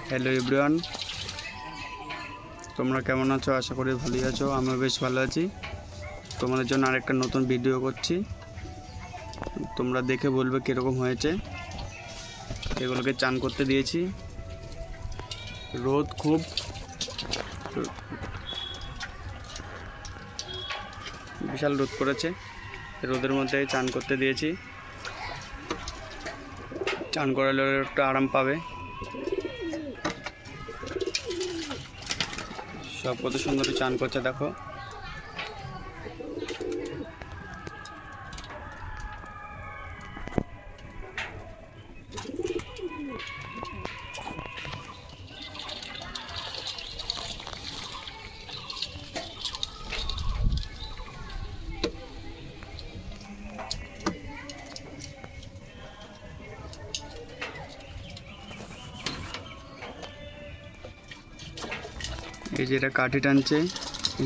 Hello everyone, তোমরা কেমন আছো? আশা করি ভালোই আছো। আমিও বেশ ভালো আছি। তোমাদের জন্য আরেকটা নতুন ভিডিও করছি, তোমরা দেখে বলবে কীরকম হয়েছে। এগুলোকে চান করতে দিয়েছি, রোদ খুব, বিশাল রোদ করেছে। রোদের মধ্যে চান করতে দিয়েছি, চান করালে একটু আরাম পাবে। সব কত সুন্দর চান করছে দেখো। এই যে এটা কাঠি টানছে,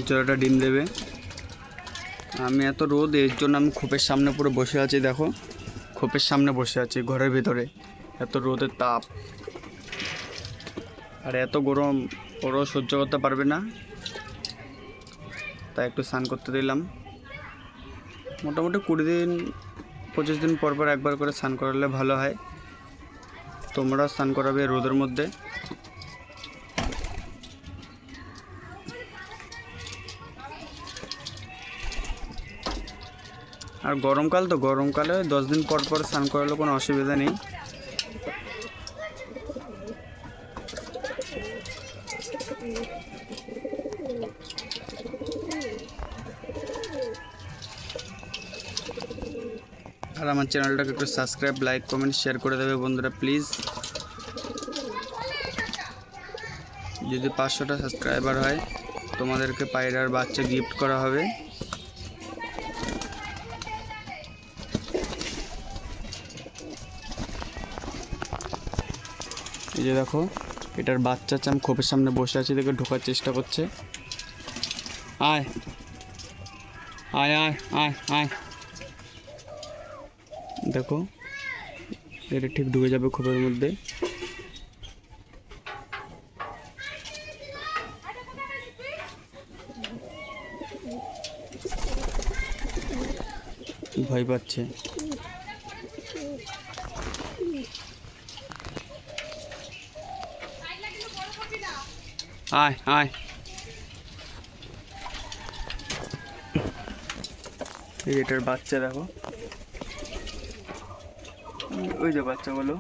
জলটা ডিম দেবে। আমি এত রোদ, এর জন্য আমি খোপের সামনে পুরো বসে আছি। দেখো, খোপের সামনে বসে আছি ঘরের ভিতরে, এত রোদের তাপ আর এত গরম, ওরাও সহ্য করতে পারবে না, তাই একটু স্নান করতে দিলাম। মোটামুটি 20-25 দিন পর পর একবার করে স্নান করালে ভালো হয়। তোমরা স্নান করাবে রোদের মধ্যে। আর গরমকাল তো, গরমকালে 10 দিন পর পর স্নান করালে কোনো অসুবিধা নেই। আর আমার চ্যানেলটাকে একটু সাবস্ক্রাইব, লাইক, কমেন্ট, শেয়ার করে দেবে বন্ধুরা প্লিজ। যদি 500টা সাবস্ক্রাইবার হয়, তোমাদেরকে পায়রার বাচ্চা গিফট করা হবে। এই যে দেখো, এটার বাচ্চা চাম খোপের সামনে বসে আছে, দেখে ঢোকার চেষ্টা করছে। আয় আয় আয় আয় আয়, দেখো এটা ঠিক ঢুকে যাবে খোপের মধ্যে। ভয় পাচ্ছে। আয় আয়, এই এটার বাচ্চা দেখো, ওই যে বাচ্চাগুলো।